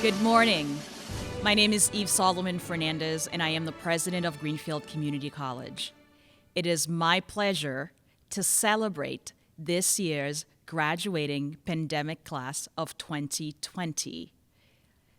Good morning. My name is Eve Solomon Fernandez, and I am the president of Greenfield Community College. It is my pleasure to celebrate this year's graduating pandemic class of 2020.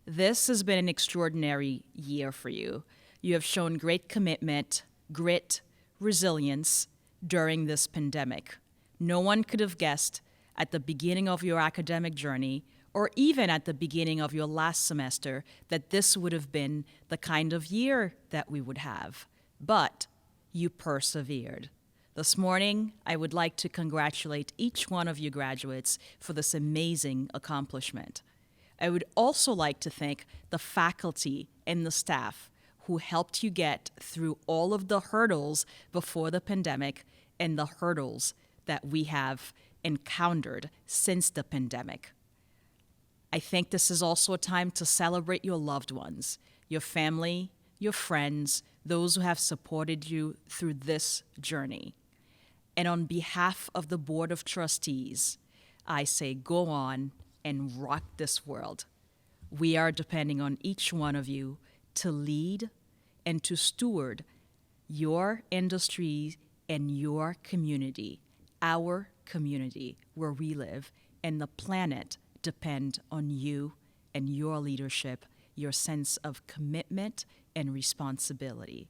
This has been an extraordinary year for you. You have shown great commitment, grit, resilience during this pandemic. No one could have guessed at the beginning of your academic journey, or even at the beginning of your last semester, that this would have been the kind of year that we would have. But you persevered. This morning, I would like to congratulate each one of you graduates for this amazing accomplishment. I would also like to thank the faculty and the staff who helped you get through all of the hurdles before the pandemic and the hurdles that we have encountered since the pandemic. I think this is also a time to celebrate your loved ones, your family, your friends, those who have supported you through this journey. And on behalf of the Board of Trustees, I say go on and rock this world. We are depending on each one of you to lead and to steward your industry and your community, our community where we live, and the planet depend on you and your leadership, your sense of commitment and responsibility.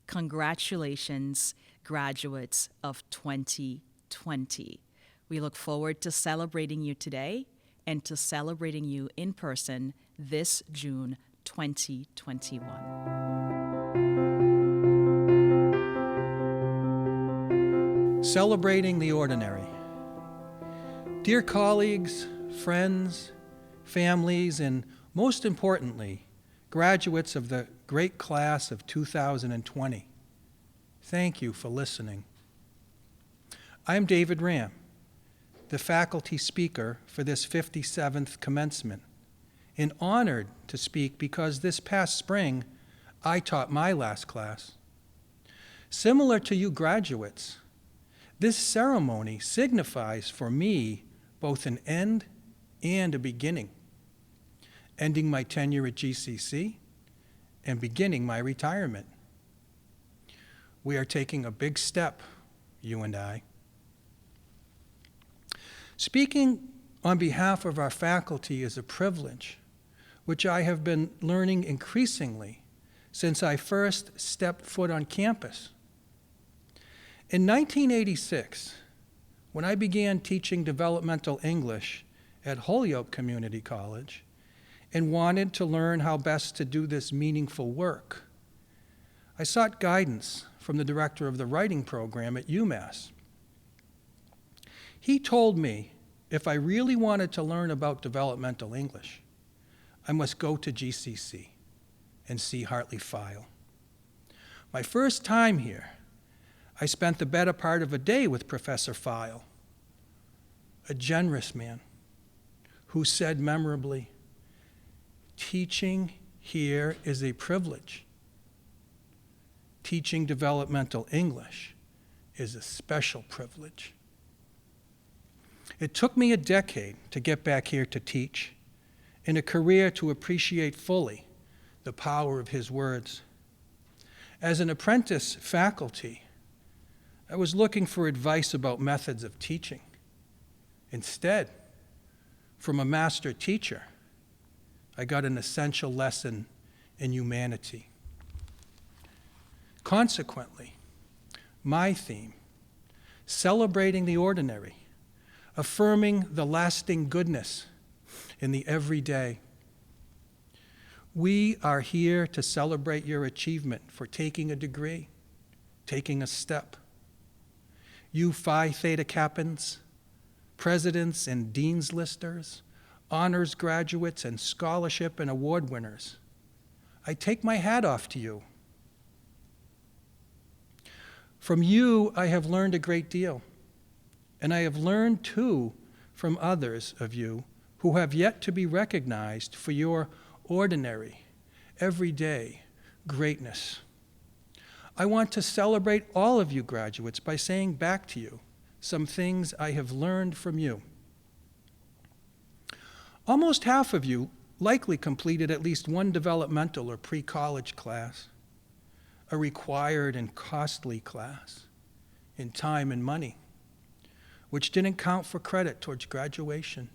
Congratulations, graduates of 2020. We look forward to celebrating you today and to celebrating you in person this June 2021. Celebrating the ordinary. Dear colleagues, friends, families, and most importantly, graduates of the great class of 2020, thank you for listening. I'm David Ram, the faculty speaker for this 57th commencement, and honored to speak because this past spring, I taught my last class. Similar to you graduates, this ceremony signifies for me both an end and a beginning, ending my tenure at GCC and beginning my retirement. We are taking a big step, you and I. Speaking on behalf of our faculty is a privilege, which I have been learning increasingly since I first stepped foot on campus. In 1986, when I began teaching developmental English at Holyoke Community College and wanted to learn how best to do this meaningful work, I sought guidance from the director of the writing program at UMass. He told me if I really wanted to learn about developmental English, I must go to GCC and see Hartley File. My first time here, I spent the better part of a day with Professor File, a generous man who said memorably, "Teaching here is a privilege. Teaching developmental English is a special privilege." It took me a decade to get back here to teach, and a career to appreciate fully the power of his words. As an apprentice faculty, I was looking for advice about methods of teaching. Instead, from a master teacher, I got an essential lesson in humanity. Consequently, my theme, celebrating the ordinary, affirming the lasting goodness in the everyday. We are here to celebrate your achievement for taking a degree, taking a step. You Phi Theta Kappans, presidents and dean's listers, honors graduates, and scholarship and award winners, I take my hat off to you. From you, I have learned a great deal, and I have learned too from others of you who have yet to be recognized for your ordinary, everyday greatness. I want to celebrate all of you graduates by saying back to you some things I have learned from you. Almost half of you likely completed at least one developmental or pre-college class, a required and costly class in time and money, which didn't count for credit towards graduation.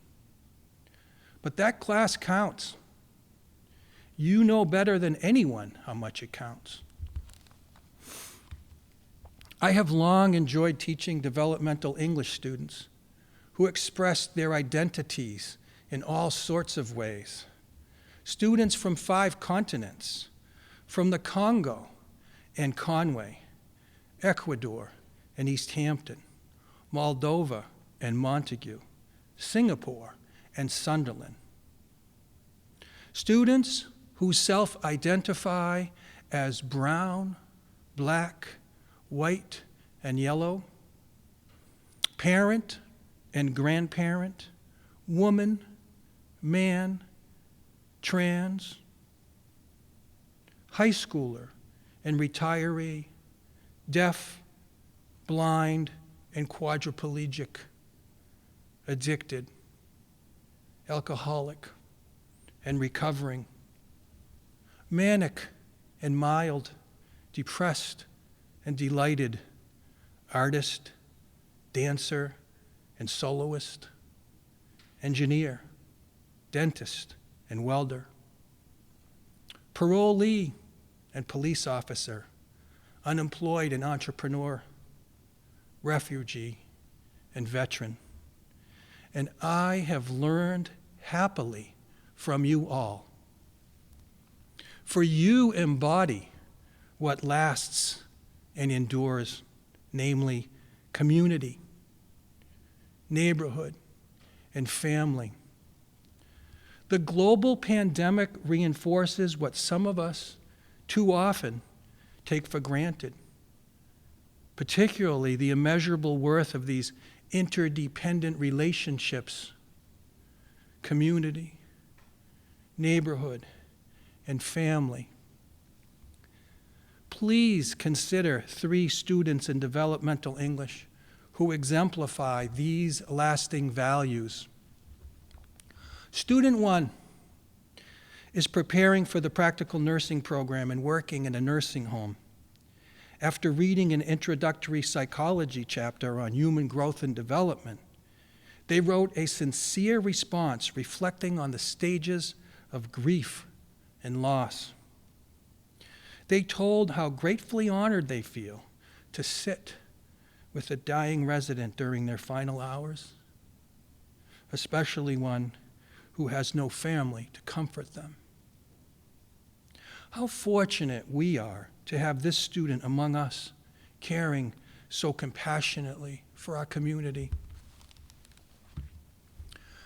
But that class counts. You know better than anyone how much it counts. I have long enjoyed teaching developmental English students who expressed their identities in all sorts of ways. Students from 5 continents, from the Congo and Conway, Ecuador and East Hampton, Moldova and Montague, Singapore and Sunderland. Students who self-identify as brown, black, white, and yellow, parent and grandparent, woman, man, trans, high schooler and retiree, deaf, blind, and quadriplegic, addicted, alcoholic, and recovering, manic and mild, depressed and delighted, artist, dancer, and soloist, engineer, dentist, and welder, parolee and police officer, unemployed and entrepreneur, refugee and veteran. And I have learned happily from you all. For you embody what lasts and endures, namely community, neighborhood, and family. The global pandemic reinforces what some of us too often take for granted, particularly the immeasurable worth of these interdependent relationships, community, neighborhood, and family. Please consider 3 students in developmental English who exemplify these lasting values. Student 1 is preparing for the practical nursing program and working in a nursing home. After reading an introductory psychology chapter on human growth and development, they wrote a sincere response reflecting on the stages of grief and loss. They told how gratefully honored they feel to sit with a dying resident during their final hours, especially one who has no family to comfort them. How fortunate we are to have this student among us, caring so compassionately for our community.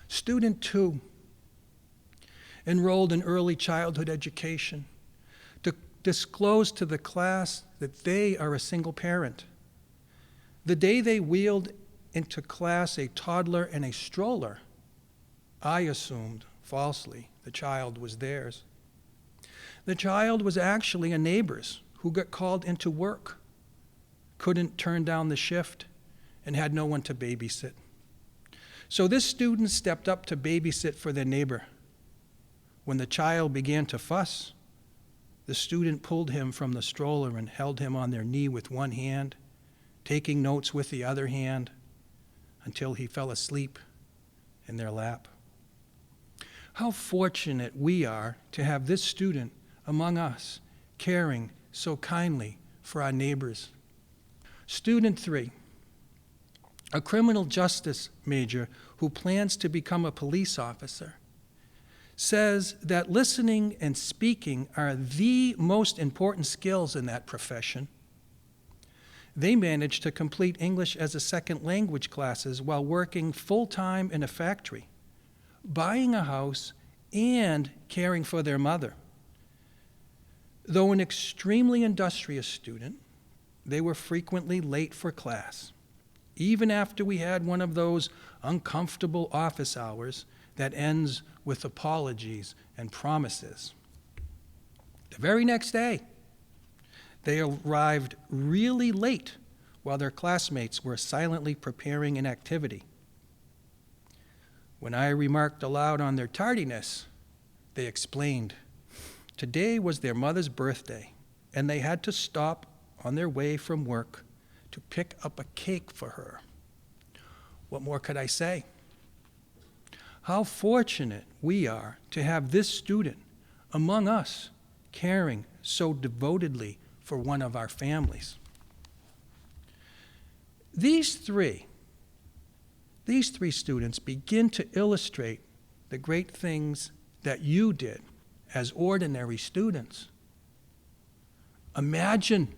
Student 2 enrolled in early childhood education to disclose to the class that they are a single parent. The day they wheeled into class a toddler and a stroller, I assumed, falsely, the child was theirs. The child was actually a neighbor's who got called into work, couldn't turn down the shift, and had no one to babysit. So this student stepped up to babysit for their neighbor. When the child began to fuss, the student pulled him from the stroller and held him on their knee with one hand, taking notes with the other hand, until he fell asleep in their lap. How fortunate we are to have this student among us, caring so kindly for our neighbors. Student 3, a criminal justice major who plans to become a police officer, says that listening and speaking are the most important skills in that profession. They managed to complete English as a second language classes while working full-time in a factory, buying a house, and caring for their mother. Though an extremely industrious student, they were frequently late for class, even after we had one of those uncomfortable office hours that ends with apologies and promises. The very next day, they arrived really late while their classmates were silently preparing an activity. When I remarked aloud on their tardiness, They explained. Today was their mother's birthday, and they had to stop on their way from work to pick up a cake for her. What more could I say? How fortunate we are to have this student among us caring so devotedly for one of our families. These three students begin to illustrate the great things that you did as ordinary students. Imagine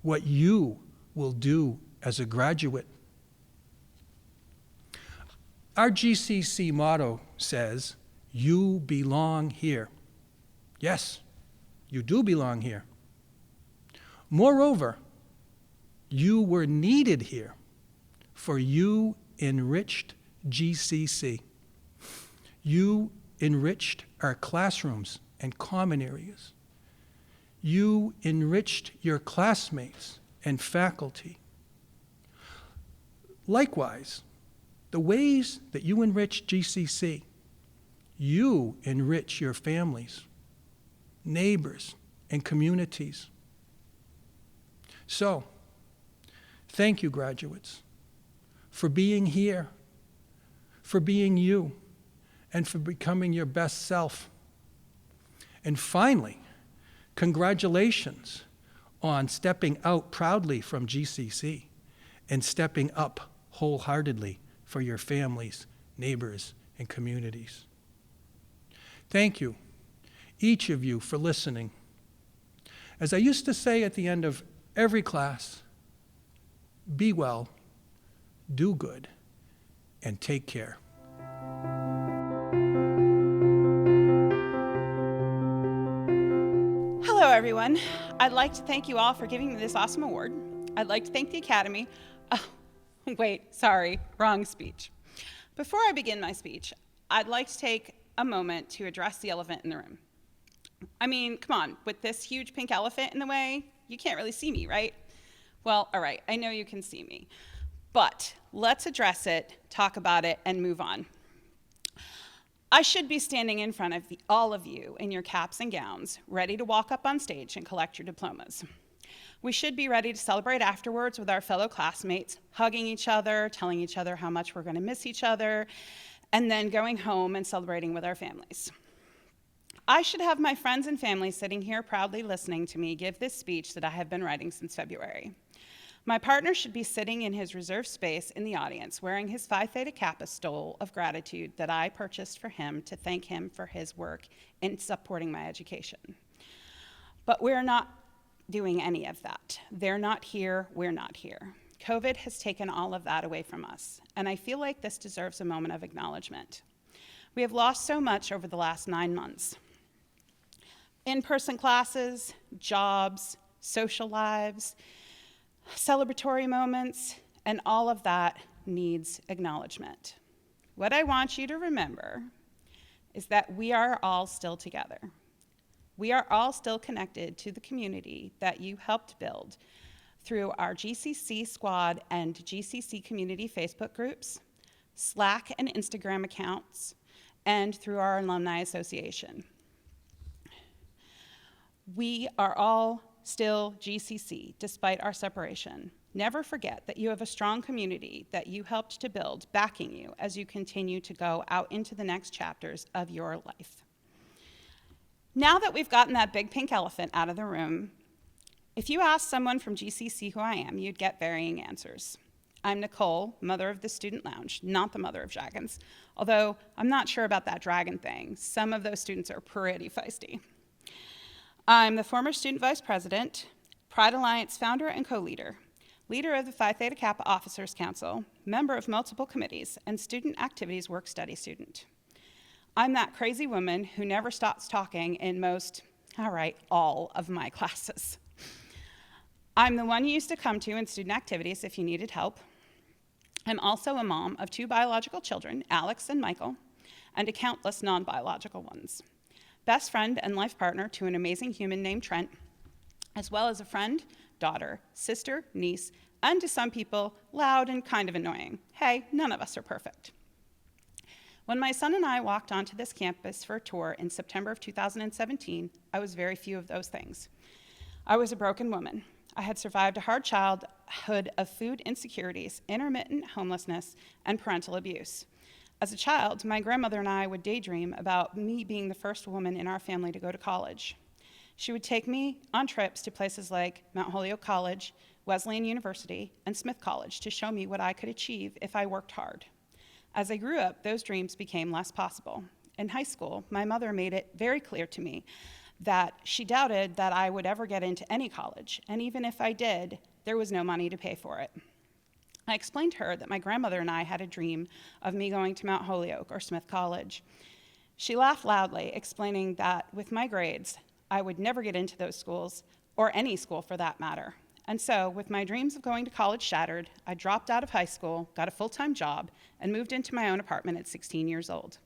what you will do as a graduate. Our GCC motto says, "You belong here." Yes, you do belong here. Moreover, you were needed here, for you enriched GCC. You enriched our classrooms and common areas. You enriched your classmates and faculty. Likewise, the ways that you enrich GCC, you enrich your families, neighbors, and communities. So, thank you, graduates, for being here, for being you, and for becoming your best self. And finally, congratulations on stepping out proudly from GCC and stepping up wholeheartedly for your families, neighbors, and communities. Thank you, each of you, for listening. As I used to say at the end of every class, be well, do good, and take care. Hello, everyone. I'd like to thank you all for giving me this awesome award. I'd like to thank the Academy. Oh, wait, sorry, wrong speech. Before I begin my speech, I'd like to take a moment to address the elephant in the room. I mean, come on, with this huge pink elephant in the way, you can't really see me, right? Well, all right, I know you can see me, but let's address it, talk about it, and move on. I should be standing in front of all of you in your caps and gowns, ready to walk up on stage and collect your diplomas. We should be ready to celebrate afterwards with our fellow classmates, hugging each other, telling each other how much we're going to miss each other, and then going home and celebrating with our families. I should have my friends and family sitting here proudly listening to me give this speech that I have been writing since February. My partner should be sitting in his reserved space in the audience wearing his Phi Theta Kappa stole of gratitude that I purchased for him to thank him for his work in supporting my education. But we're not doing any of that. They're not here, we're not here. COVID has taken all of that away from us, and I feel like this deserves a moment of acknowledgement. We have lost so much over the last 9 months. In-person classes, jobs, social lives, celebratory moments, and all of that needs acknowledgement. What I want you to remember is that we are all still together. We are all still connected to the community that you helped build through our GCC squad and GCC community Facebook groups, Slack and Instagram accounts, and through our alumni association. We are all still GCC, despite our separation. Never forget that you have a strong community that you helped to build, backing you as you continue to go out into the next chapters of your life. Now that we've gotten that big pink elephant out of the room, if you ask someone from GCC who I am, you'd get varying answers. I'm Nicole, mother of the Student Lounge, not the mother of dragons, although I'm not sure about that dragon thing. Some of those students are pretty feisty. I'm the former student vice president, Pride Alliance founder and co-leader, leader of the Phi Theta Kappa Officers Council, member of multiple committees, and student activities work study student. I'm that crazy woman who never stops talking in all of my classes. I'm the one you used to come to in student activities if you needed help. I'm also a mom of 2 biological children, Alex and Michael, and a countless non-biological ones. Best friend and life partner to an amazing human named Trent, as well as a friend, daughter, sister, niece, and to some people, loud and kind of annoying. Hey, none of us are perfect. When my son and I walked onto this campus for a tour in September of 2017, I was very few of those things. I was a broken woman. I had survived a hard childhood of food insecurities, intermittent homelessness, and parental abuse. As a child, my grandmother and I would daydream about me being the first woman in our family to go to college. She would take me on trips to places like Mount Holyoke College, Wesleyan University, and Smith College to show me what I could achieve if I worked hard. As I grew up, those dreams became less possible. In high school, my mother made it very clear to me that she doubted that I would ever get into any college, and even if I did, there was no money to pay for it. I explained to her that my grandmother and I had a dream of me going to Mount Holyoke or Smith College. She laughed loudly, explaining that with my grades, I would never get into those schools, or any school for that matter. And so, with my dreams of going to college shattered, I dropped out of high school, got a full-time job, and moved into my own apartment at 16 years old.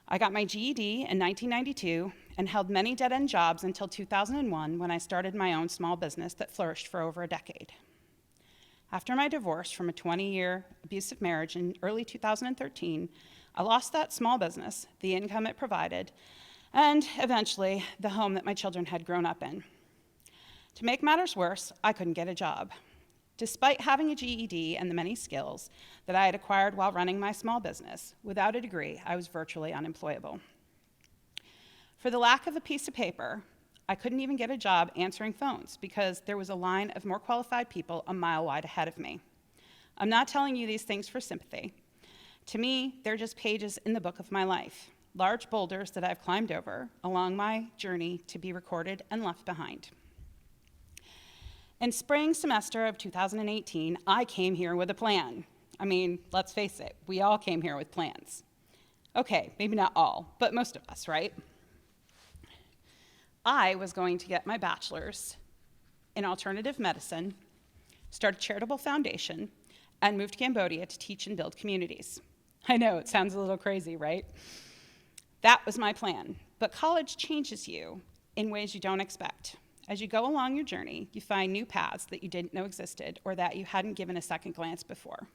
I got my GED in 1992 and held many dead-end jobs until 2001 when I started my own small business that flourished for over a decade. After my divorce from a 20-year abusive marriage in early 2013, I lost that small business, the income it provided, and eventually the home that my children had grown up in. To make matters worse, I couldn't get a job. Despite having a GED and the many skills that I had acquired while running my small business, without a degree, I was virtually unemployable. For the lack of a piece of paper, I couldn't even get a job answering phones because there was a line of more qualified people a mile wide ahead of me. I'm not telling you these things for sympathy. To me, they're just pages in the book of my life, large boulders that I've climbed over along my journey to be recorded and left behind. In spring semester of 2018, I came here with a plan. I mean, let's face it, we all came here with plans. Okay, maybe not all, but most of us, right? I was going to get my bachelor's in alternative medicine, start a charitable foundation, and move to Cambodia to teach and build communities. I know, it sounds a little crazy, right? That was my plan, but college changes you in ways you don't expect. As you go along your journey, you find new paths that you didn't know existed or that you hadn't given a second glance before.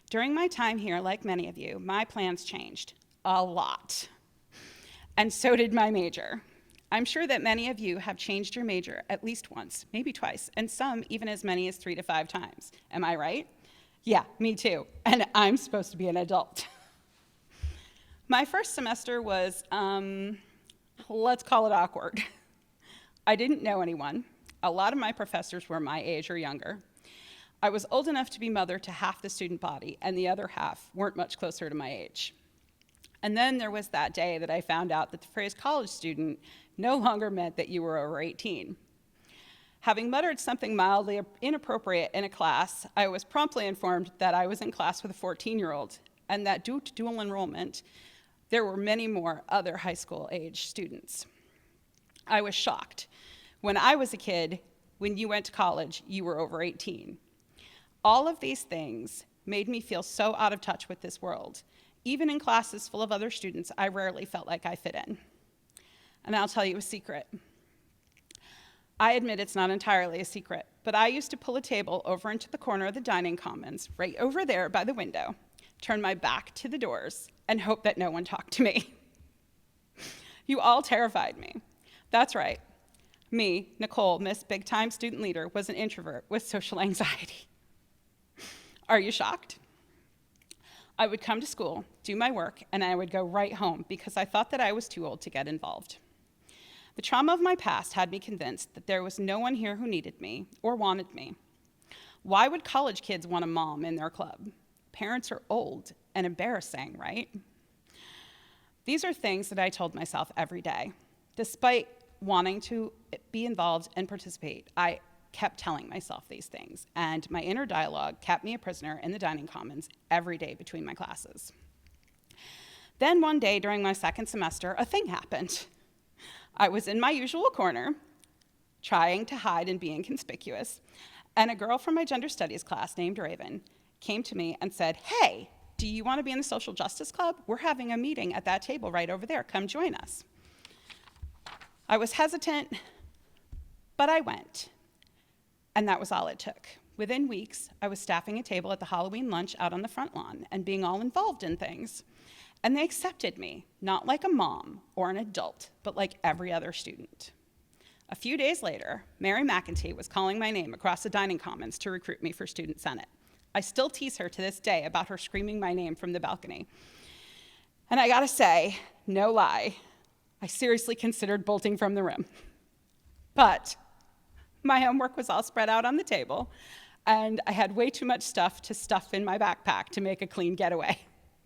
During my time here, like many of you, my plans changed a lot. And so did my major. I'm sure that many of you have changed your major at least once, maybe twice, and some even as many as 3 to 5 times. Am I right? Yeah, me too. And I'm supposed to be an adult. My first semester was, let's call it awkward. I didn't know anyone. A lot of my professors were my age or younger. I was old enough to be mother to half the student body, and the other half weren't much closer to my age. And then there was that day that I found out that the phrase college student no longer meant that you were over 18. Having muttered something mildly inappropriate in a class, I was promptly informed that I was in class with a 14-year-old, and that due to dual enrollment, there were many more other high school age students. I was shocked. When I was a kid, when you went to college, you were over 18. All of these things made me feel so out of touch with this world. Even in classes full of other students, I rarely felt like I fit in. And I'll tell you a secret. I admit it's not entirely a secret, but I used to pull a table over into the corner of the dining commons, right over there by the window, turn my back to the doors, and hope that no one talked to me. You all terrified me. That's right. Me, Nicole, Miss Big Time Student Leader, was an introvert with social anxiety. Are you shocked? I would come to school, do my work, and I would go right home because I thought that I was too old to get involved. The trauma of my past had me convinced that there was no one here who needed me or wanted me. Why would college kids want a mom in their club? Parents are old and embarrassing, right? These are things that I told myself every day. Despite wanting to be involved and participate, I kept telling myself these things, and my inner dialogue kept me a prisoner in the dining commons every day between my classes. Then one day during my second semester, a thing happened. I was in my usual corner, trying to hide and be inconspicuous, and a girl from my gender studies class named Raven came to me and said, "Hey, do you want to be in the social justice club? We're having a meeting at that table right over there. Come join us." I was hesitant, but I went. And that was all it took. Within weeks, I was staffing a table at the Halloween lunch out on the front lawn and being all involved in things. And they accepted me, not like a mom or an adult, but like every other student. A few days later, Mary McEntee was calling my name across the dining commons to recruit me for Student Senate. I still tease her to this day about her screaming my name from the balcony. And I gotta say, no lie, I seriously considered bolting from the room. But my homework was all spread out on the table, and I had way too much stuff to stuff in my backpack to make a clean getaway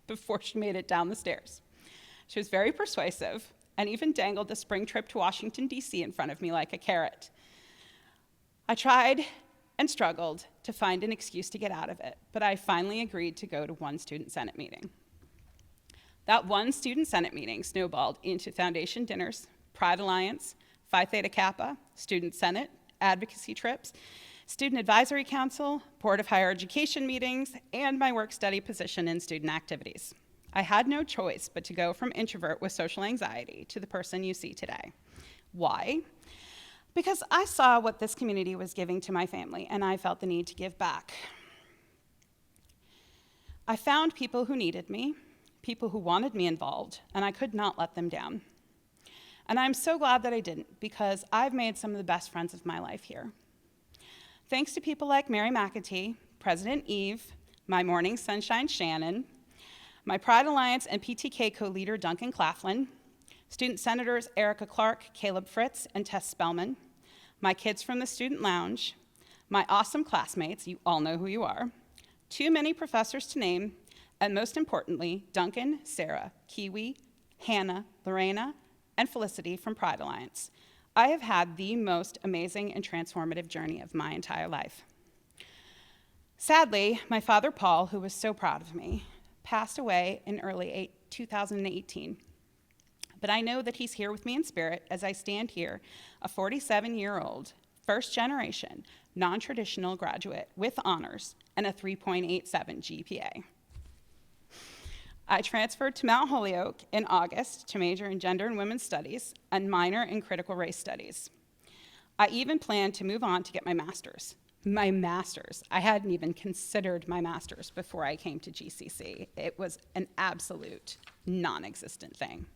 before she made it down the stairs. She was very persuasive and even dangled the spring trip to Washington, D.C. in front of me like a carrot. I tried and struggled to find an excuse to get out of it, but I finally agreed to go to one Student Senate meeting. That one Student Senate meeting snowballed into foundation dinners, Pride Alliance, Phi Theta Kappa, Student Senate, advocacy trips, Student Advisory Council, Board of Higher Education meetings, and my work-study position in student activities. I had no choice but to go from introvert with social anxiety to the person you see today. Why? Because I saw what this community was giving to my family, and I felt the need to give back. I found people who needed me, people who wanted me involved, and I could not let them down. And I'm so glad that I didn't, because I've made some of the best friends of my life here. Thanks to people like Mary McEntee, President Eve, my Morning Sunshine Shannon, my Pride Alliance and PTK co-leader Duncan Claflin, student senators Erica Clark, Caleb Fritz, and Tess Spellman, my kids from the Student Lounge, my awesome classmates, you all know who you are, too many professors to name, and most importantly, Duncan, Sarah, Kiwi, Hannah, Lorena, and Felicity from Pride Alliance. I have had the most amazing and transformative journey of my entire life. Sadly, my father, Paul, who was so proud of me, passed away in early 2018. But I know that he's here with me in spirit as I stand here, a 47-year-old, first generation, non-traditional graduate with honors and a 3.87 GPA. I transferred to Mount Holyoke in August to major in gender and women's studies and minor in critical race studies. I even planned to move on to get my master's. My master's. I hadn't even considered my master's before I came to GCC. It was an absolute non-existent thing.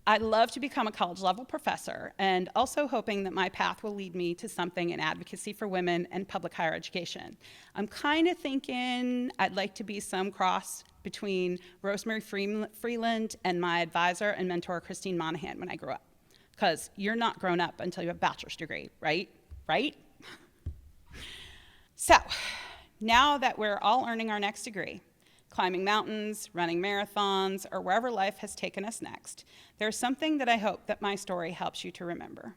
I'd love to become a college-level professor, and also hoping that my path will lead me to something in advocacy for women and public higher education. I'm kind of thinking I'd like to be some cross between Rosemary Freeland and my advisor and mentor, Christine Monahan, when I grow up. Because you're not grown up until you have a bachelor's degree, right? Right? So, now that we're all earning our next degree, climbing mountains, running marathons, or wherever life has taken us next, there's something that I hope that my story helps you to remember.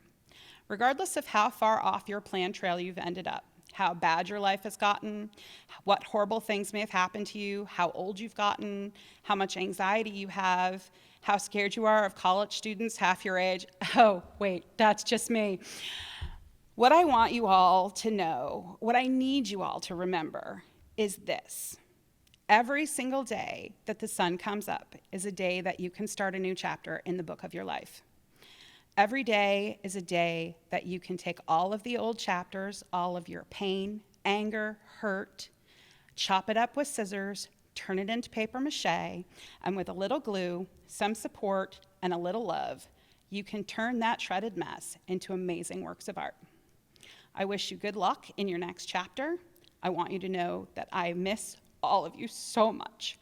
Regardless of how far off your planned trail you've ended up, how bad your life has gotten, what horrible things may have happened to you, how old you've gotten, how much anxiety you have, how scared you are of college students half your age. Oh, wait, that's just me. What I want you all to know, what I need you all to remember is this. Every single day that the sun comes up is a day that you can start a new chapter in the book of your life. Every day is a day that you can take all of the old chapters, all of your pain, anger, hurt, chop it up with scissors, turn it into paper mache, and with a little glue, some support, and a little love, you can turn that shredded mess into amazing works of art. I wish you good luck in your next chapter. I want you to know that I miss all of you so much.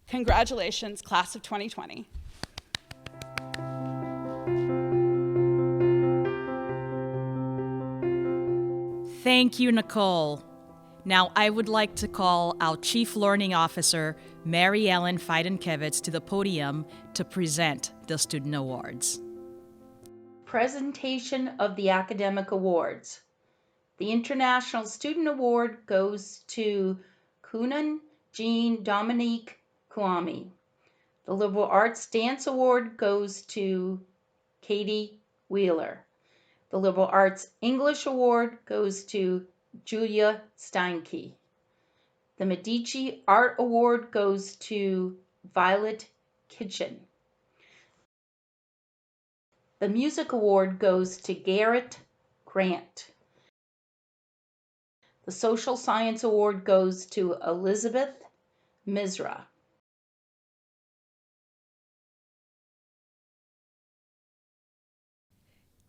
Congratulations, class of 2020. Thank you, Nicole. Now, I would like to call our Chief Learning Officer, Mary Ellen Feidenkevitz, to the podium to present the Student Awards. Presentation of the Academic Awards. The International Student Award goes to Kunan Jean Dominique Kwame. The Liberal Arts Dance Award goes to Katie Wheeler. The Liberal Arts English Award goes to Julia Steinke. The Medici Art Award goes to Violet Kitchen. The Music Award goes to Garrett Grant. The Social Science Award goes to Elizabeth Misra.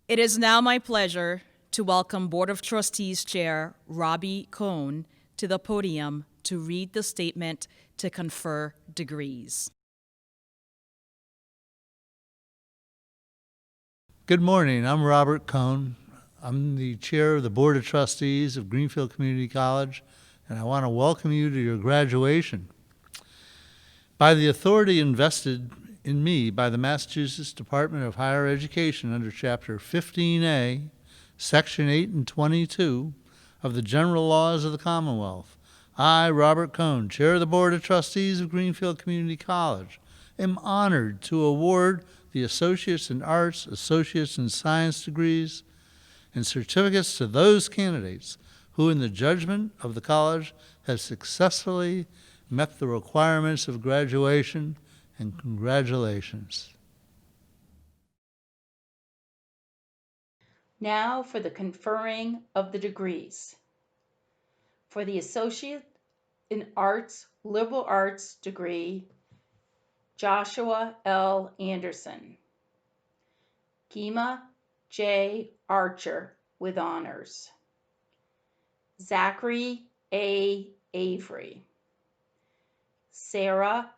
It is now my pleasure to welcome Board of Trustees Chair Robbie Cohn to the podium to read the statement to confer degrees. Good morning. I'm Robert Cohn. I'm the chair of the Board of Trustees of Greenfield Community College, and I want to welcome you to your graduation. By the authority invested in me by the Massachusetts Department of Higher Education under Chapter 15A, Section 8 and 22 of the General Laws of the Commonwealth, I, Robert Cohn, chair of the Board of Trustees of Greenfield Community College, am honored to award the Associates in Arts, Associates in Science degrees, and certificates to those candidates who, in the judgment of the college, have successfully met the requirements of graduation, and congratulations. Now for the conferring of the degrees. For the Associate in Arts, Liberal Arts degree, Joshua L. Anderson. Gema J. Archer with honors. Zachary A. Avery. Sarah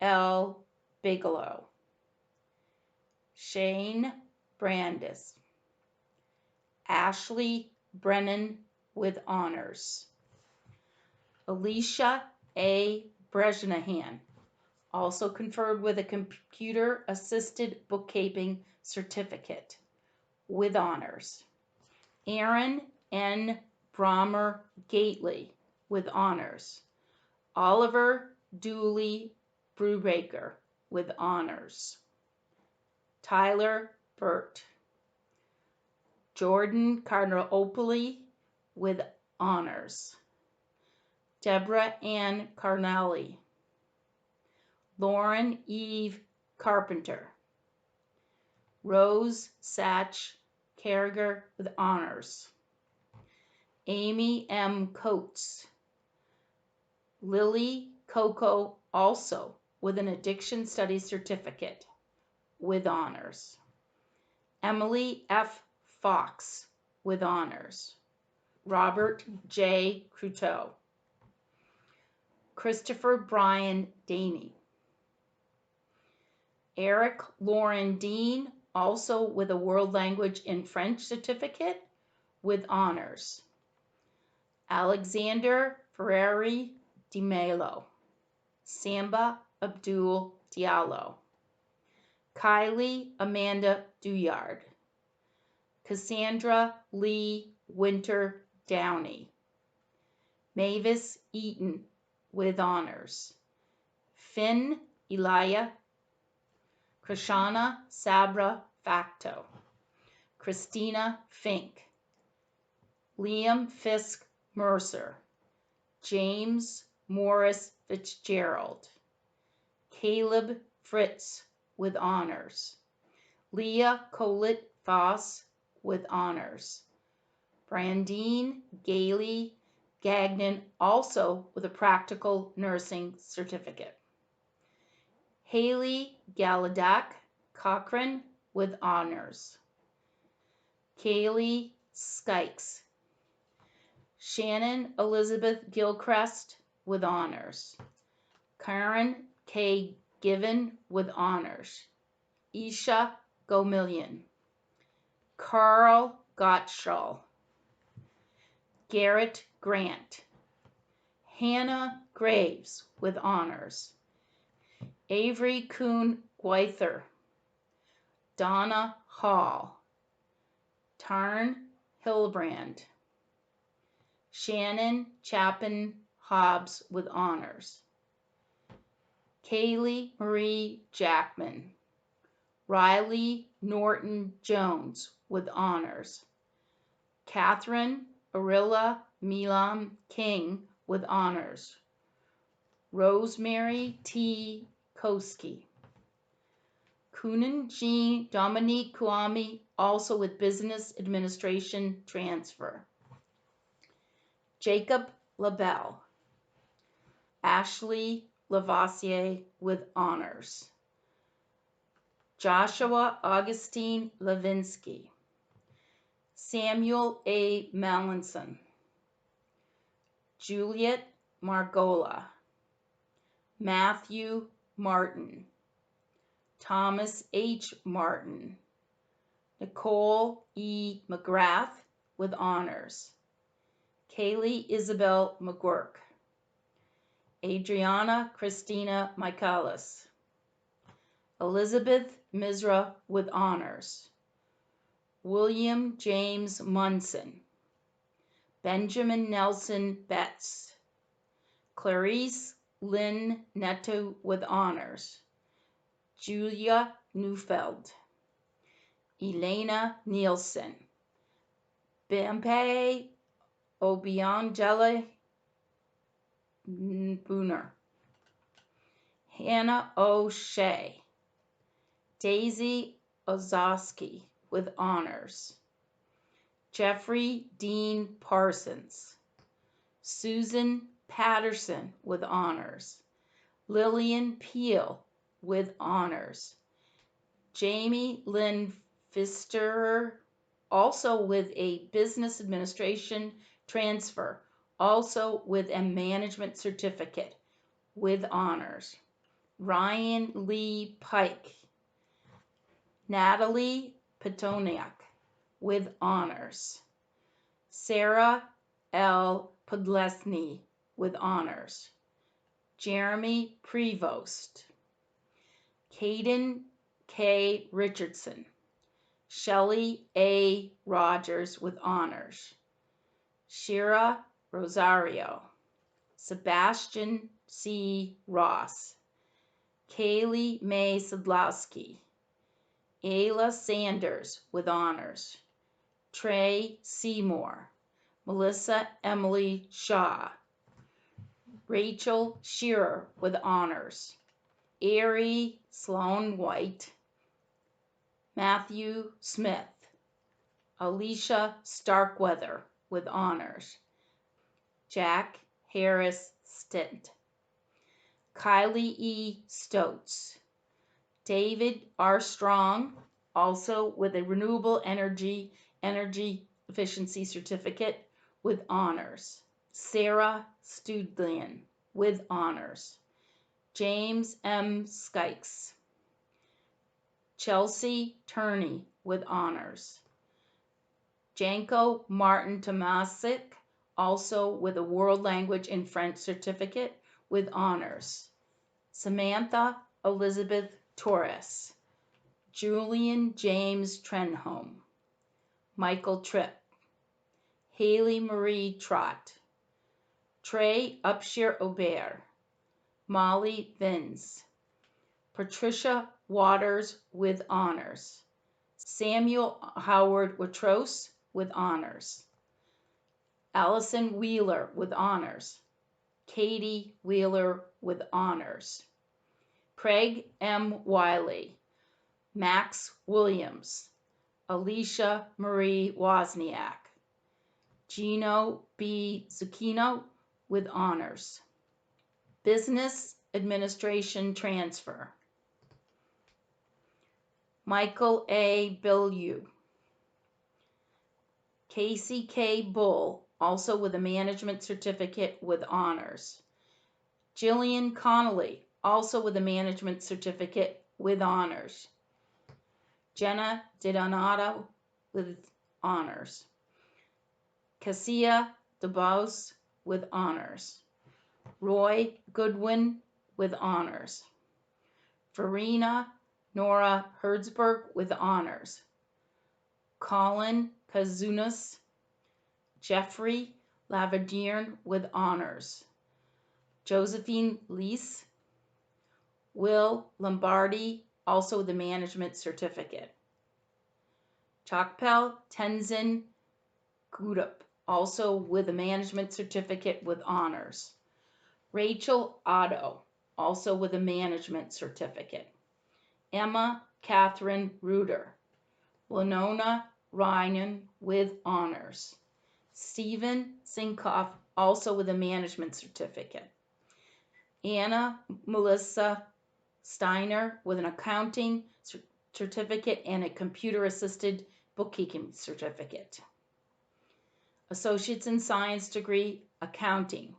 L. Bigelow. Shane Brandis. Ashley Brennan with honors. Alicia A. Bresnahan, also conferred with a computer-assisted bookkeeping certificate with honors. Aaron N. Brommer Gately with honors. Oliver Dooley Brubaker with honors. Tyler Burt. Jordan Carnopoli with honors. Deborah Ann Carnelli. Lauren Eve Carpenter. Rose Satch Carriger with honors. Amy M. Coates. Lily Coco, also with an addiction studies certificate with honors. Emily F. Fox with honors. Robert J. Cruteau. Christopher Brian Daney. Eric Lauren Dean, also with a World Language in French certificate with honors. Alexander Ferrari Di Melo. Samba Abdul Diallo. Kylie Amanda Duyard. Cassandra Lee Winter Downey. Mavis Eaton with honors. Finn Elia. Krishana Sabra Facto. Christina Fink. Liam Fisk Mercer. James Morris Fitzgerald. Caleb Fritz with honors. Leah Colett Foss with honors. Brandine Gailey Gagnon, also with a practical nursing certificate. Haley Galadak Cochran with honors. Kaylee Skikes. Shannon Elizabeth Gilchrist with honors. Karen K. Given with honors. Isha Gomillion. Carl Gottschall. Garrett Grant. Hannah Graves with honors. Avery Kuhn Gweither. Donna Hall. Tarn Hillebrand. Shannon Chapin Hobbs with honors. Kaylee Marie Jackman. Riley Norton Jones with honors. Catherine Arilla Milam King with honors. Rosemary T. Koski. Kunan Jean Dominique Kuami, also with business administration transfer. Jacob LaBelle. Ashley Lavoisier with honors. Joshua Augustine Levinsky. Samuel A. Mallinson. Juliet Margola. Matthew Martin. Thomas H. Martin. Nicole E. McGrath with honors. Kaylee Isabel McGurk. Adriana Christina Michaelis. Elizabeth Misra with honors. William James Munson. Benjamin Nelson Betts. Clarice Lynn Neto with honors. Julia Neufeld. Elena Nielsen. Bampe Obiangele Booner. Hannah O'Shea. Daisy Ozowski with honors. Jeffrey Dean Parsons. Susan Patterson with honors. Lillian Peel with honors. Jamie Lynn Pfister, also with a business administration transfer, also with a management certificate with honors. Ryan Lee Pike. Natalie Petoniak with honors. Sarah L. Podlesny with honors. Jeremy Prevost. Caden K. Richardson. Shelley A. Rogers with honors. Shira Rosario. Sebastian C. Ross. Kaylee May Sadlowski. Ayla Sanders with honors. Trey Seymour. Melissa Emily Shaw. Rachel Shearer with honors. Ari Sloan White. Matthew Smith. Alicia Starkweather with honors. Jack Harris Stint. Kylie E. Stotz. David R. Strong, also with a renewable energy efficiency certificate with honors. Sarah Studlian with honors. James M. Skikes. Chelsea Turney with honors. Janko Martin Tomasic, also with a World Language in French certificate with honors. Samantha Elizabeth Torres. Julian James Trenholm. Michael Tripp. Haley Marie Trott. Trey Upshire Aubert. Molly Vins. Patricia Waters with honors. Samuel Howard Watros with honors. Allison Wheeler with honors. Katie Wheeler with honors. Craig M. Wiley. Max Williams. Alicia Marie Wozniak. Gino B. Zucchino with honors. Business Administration Transfer. Michael A. Bilyeu. Casey K. Bull, also with a management certificate with honors. Jillian Connolly, also with a management certificate with honors. Jenna DiDonato with honors. Cassia DeBose with honors. Roy Goodwin with honors. Farina Nora Hertzberg with honors. Colin Kazunas. Jeffrey Lavadierne with honors. Josephine Lease. Will Lombardi, also with a management certificate. Chakpel Tenzin Gudup, also with a management certificate with honors. Rachel Otto, also with a management certificate. Emma Catherine Reuter. Winona Ryan with honors. Stephen Sinkoff, also with a management certificate. Anna Melissa Steiner with an accounting certificate and a computer-assisted bookkeeping certificate. Associates in Science degree, accounting.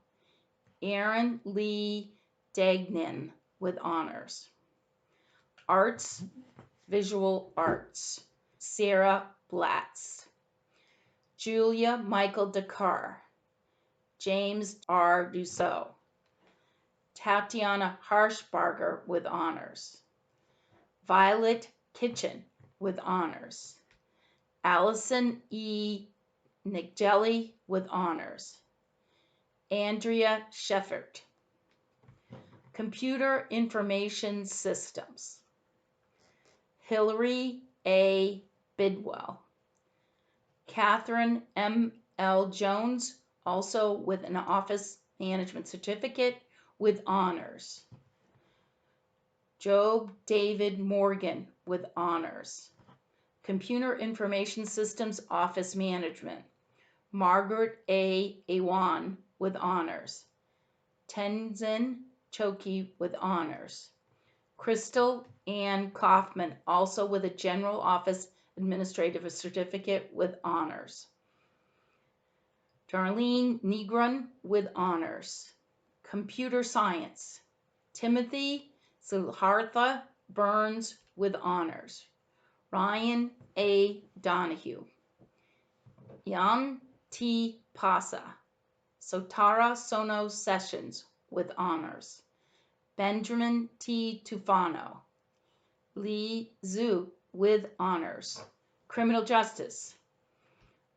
Aaron Lee Dagnan with honors. Arts, visual arts. Sarah Blatz. Julia Michael Dakar. James R. Dussault. Tatiana Harshbarger with honors. Violet Kitchen with honors. Allison E. Nigeli with honors. Andrea Sheffert. Computer Information Systems. Hillary A. Bidwell. Catherine M. L. Jones, also with an Office Management Certificate with honors. Job David Morgan with honors. Computer Information Systems Office Management. Margaret A. Awan with honors. Tenzin Choki with honors. Crystal Ann Kaufman, also with a General Office Administrative Certificate with honors. Darlene Negron with honors. Computer Science. Timothy Siddhartha Burns with honors. Ryan A. Donahue. Jan T. Pasa. Sotara Sono Sessions with honors. Benjamin T. Tufano. Lee Zhu with honors. Criminal Justice.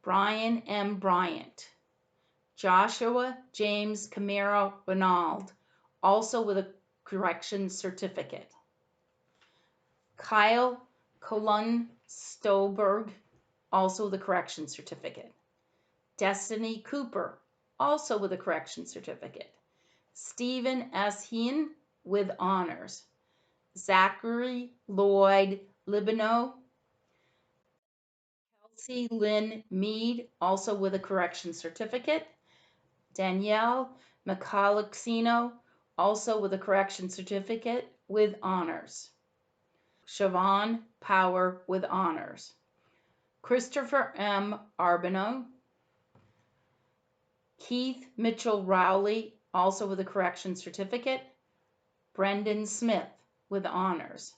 Brian M. Bryant. Joshua James Camaro Ronald, also with a corrections certificate. Kyle Colon Stoberg, also with a corrections certificate. Destiny Cooper, also with a corrections certificate. Stephen S. Heen with honors. Zachary Lloyd Libano. Kelsey Lynn Mead, also with a corrections certificate. Danielle Michalexino, also with a correction certificate with honors. Siobhan Power with honors. Christopher M. Arbino. Keith Mitchell Rowley, also with a correction certificate. Brendan Smith with honors.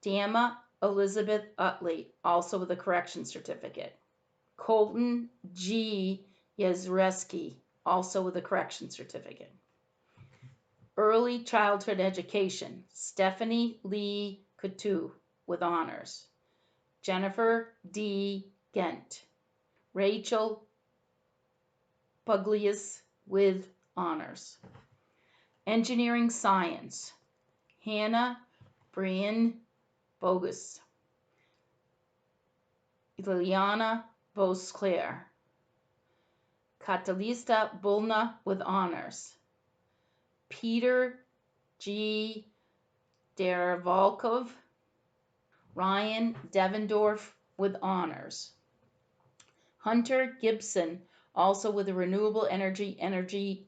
Dama Elizabeth Utley, also with a correction certificate. Colton G. Yezreski, also with a correction certificate. Early Childhood Education, Stephanie Lee Coutu with honors. Jennifer D. Gent. Rachel Puglias with honors. Engineering Science, Hannah Brian Bogus. Liliana Vosclair. Katalista Bulna with honors. Peter G. Deravolkov. Ryan Devendorf with honors. Hunter Gibson, also with a Renewable Energy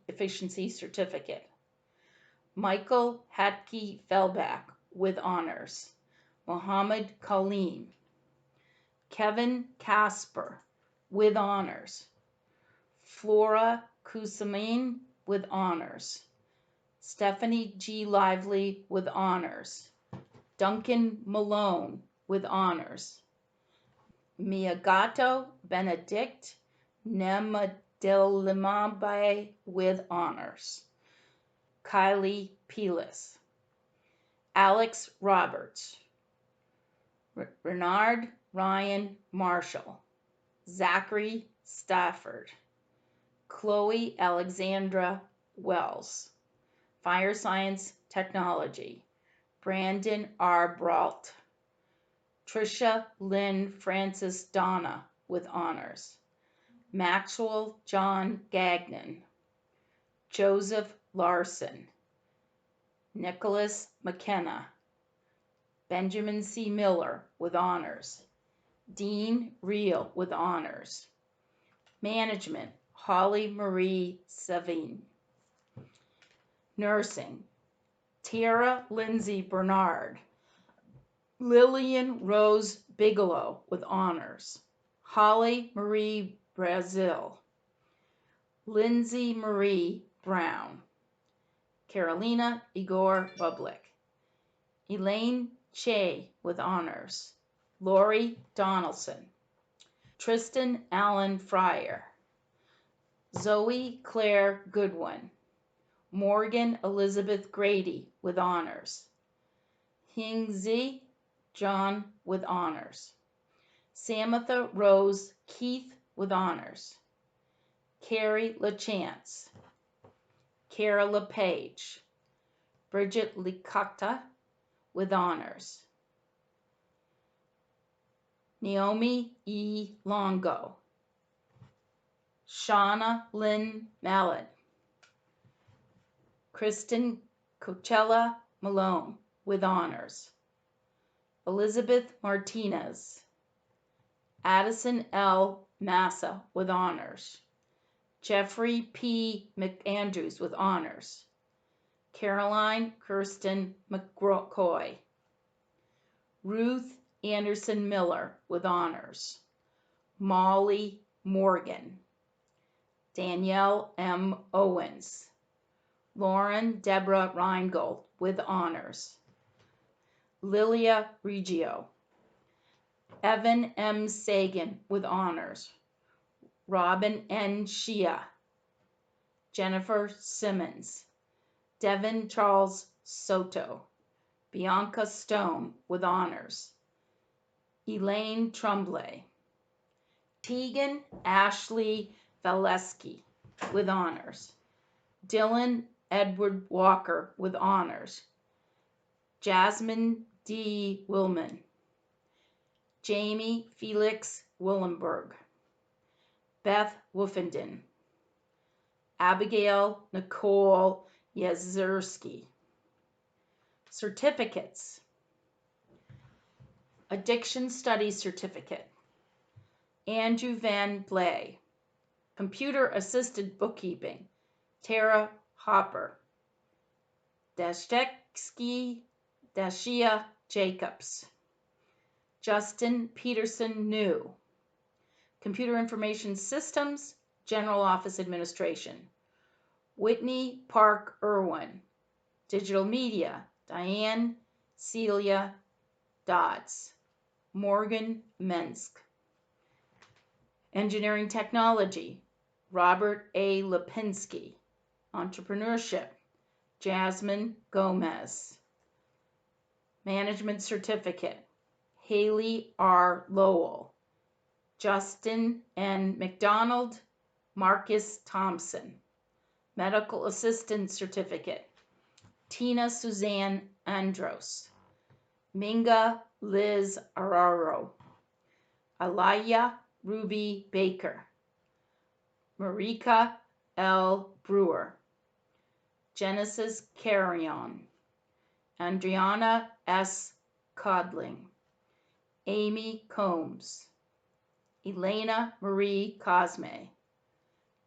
Efficiency Certificate. Michael Hatke Fellback with honors. Mohammed Colleen. Kevin Casper with honors. Flora Kusamin with honors. Stephanie G. Lively with honors. Duncan Malone with honors. Miagato Benedict Nemadilimabe with honors. Kylie Pelis. Alex Roberts. Renard Ryan Marshall. Zachary Stafford. Chloe Alexandra Wells. Fire Science Technology. Brandon R. Brault. Tricia Lynn Francis Donna with honors. Maxwell John Gagnon. Joseph Larson. Nicholas McKenna. Benjamin C. Miller with honors. Dean Reel with honors. Management, Holly Marie Savine. Nursing, Tara Lindsay Bernard, Lillian Rose Bigelow with honors, Holly Marie Brazil, Lindsay Marie Brown, Carolina Igor Bublik, Elaine Che with honors, Lori Donaldson, Tristan Allen Fryer, Zoe Claire Goodwin, Morgan Elizabeth Grady with honors, Hingzi John with honors, Samantha Rose Keith with honors, Carrie LaChance, Kara LePage, Bridget Licata with honors, Naomi E. Longo, Shauna Lynn Mallet, Kristen Coachella Malone with honors, Elizabeth Martinez, Addison L. Massa with honors, Jeffrey P. McAndrews with honors, Caroline Kirsten McCoy, Ruth Anderson Miller with honors, Molly Morgan, Danielle M. Owens, Lauren Deborah Reingold with honors, Lilia Reggio, Evan M. Sagan with honors, Robin N. Shia, Jennifer Simmons, Devin Charles Soto, Bianca Stone with honors, Elaine Tremblay, Tegan Ashley Valesky with honors, Dylan Edward Walker with honors, Jasmine D. Willman, Jamie Felix Willenberg, Beth Wolfenden, Abigail Nicole Yezerski. Certificates: Addiction Studies Certificate, Andrew Van Blay, Computer Assisted Bookkeeping, Tara Hopper, Dashevsky Dashia Jacobs, Justin Peterson New, Computer Information Systems, General Office Administration, Whitney Park Irwin, Digital Media, Diane Celia Dodds, Morgan Mensk, Engineering Technology, Robert A. Lipinski, Entrepreneurship, Jasmine Gomez, Management Certificate, Haley R. Lowell, Justin N. McDonald, Marcus Thompson, Medical Assistant Certificate, Tina Suzanne Andros, Minga Liz Araro, Alaya Ruby Baker, Marika L. Brewer, Genesis Carrion, Andriana S. Codling, Amy Combs, Elena Marie Cosme,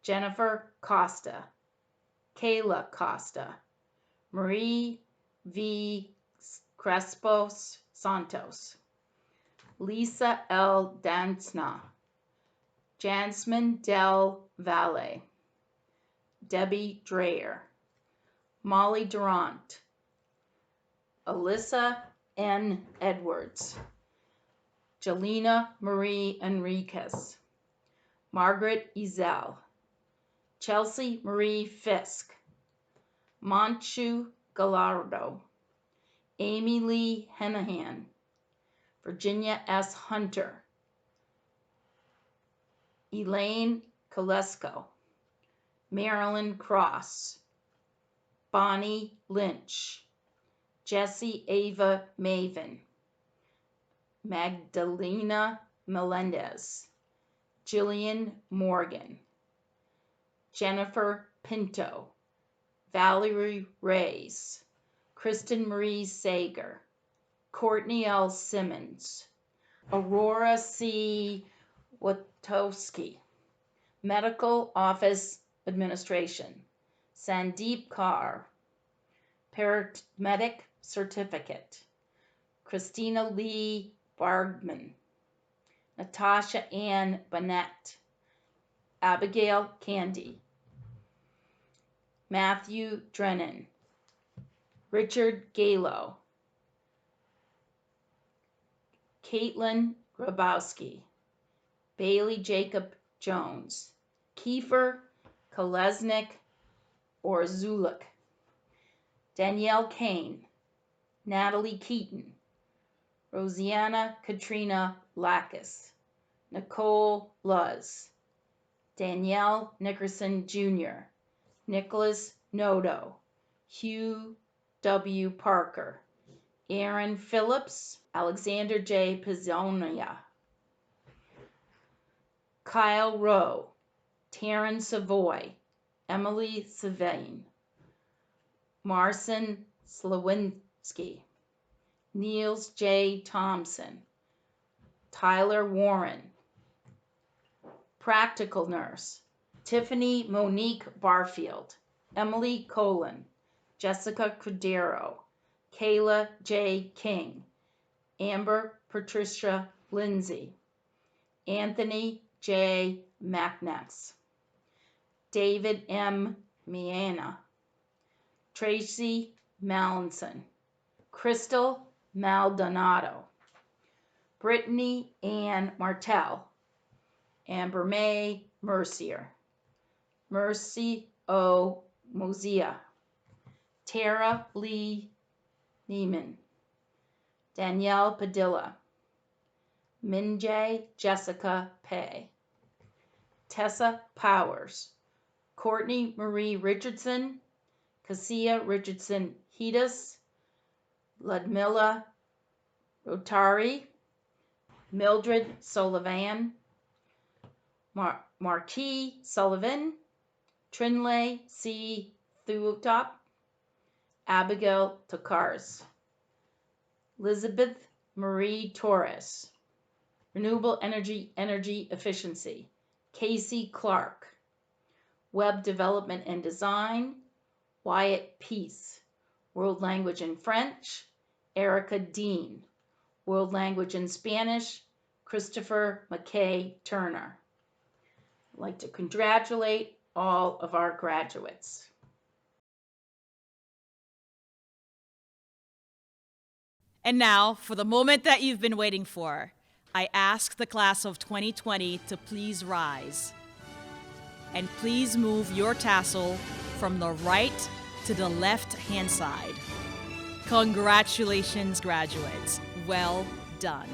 Jennifer Costa, Kayla Costa, Marie V. Crespos Santos, Lisa L. Dansna, Jasmine Del Valle, Debbie Dreyer, Molly Durant, Alyssa N. Edwards, Jelena Marie Enriquez, Margaret Ezel, Chelsea Marie Fisk, Manchu Gallardo, Amy Lee Henahan, Virginia S. Hunter, Elaine Kolesko, Marilyn Cross, Bonnie Lynch, Jessie Ava Maven, Magdalena Melendez, Jillian Morgan, Jennifer Pinto, Valerie Reyes, Kristen Marie Sager, Courtney L. Simmons, Aurora C. Witowski, Medical Office Administration, Sandeep Kaur, paramedic certificate. Christina Lee Bargman, Natasha Ann Bennett, Abigail Candy, Matthew Drennan, Richard Galo, Caitlin Grabowski, Bailey Jacob Jones, Kiefer Kolesnik or Zulik, Danielle Kane, Natalie Keaton, Rosianna Katrina Lackas, Nicole Luz, Danielle Nickerson Jr., Nicholas Noto, Hugh W. Parker, Aaron Phillips, Alexander J. Pizzonia, Kyle Rowe, Taryn Savoy, Emily Savane, Marcin Slawinski, Niels J. Thompson, Tyler Warren, Practical Nurse, Tiffany Monique Barfield, Emily Colon, Jessica Cordero, Kayla J. King, Amber Patricia Lindsay, Anthony J. McNess, David M. Miana, Tracy Mallinson, Crystal Maldonado, Brittany Ann Martell, Amber May Mercier, Mercy O. Mozia, Tara Lee Neiman, Danielle Padilla, Minjay Jessica Pay, Tessa Powers, Courtney Marie Richardson, Cassia Richardson Hedis, Ludmilla Rotari, Mildred Sullivan, Marquis Sullivan, Trinley C. Thuotop, Abigail Tokars, Elizabeth Marie Torres, Renewable Energy Efficiency, Casey Clark, Web Development and Design, Wyatt Peace, World Language in French, Erica Dean, World Language in Spanish, Christopher McKay Turner. I'd like to congratulate all of our graduates. And now, for the moment that you've been waiting for, I ask the class of 2020 to please rise. And please move your tassel from the right to the left-hand side. Congratulations, graduates. Well done.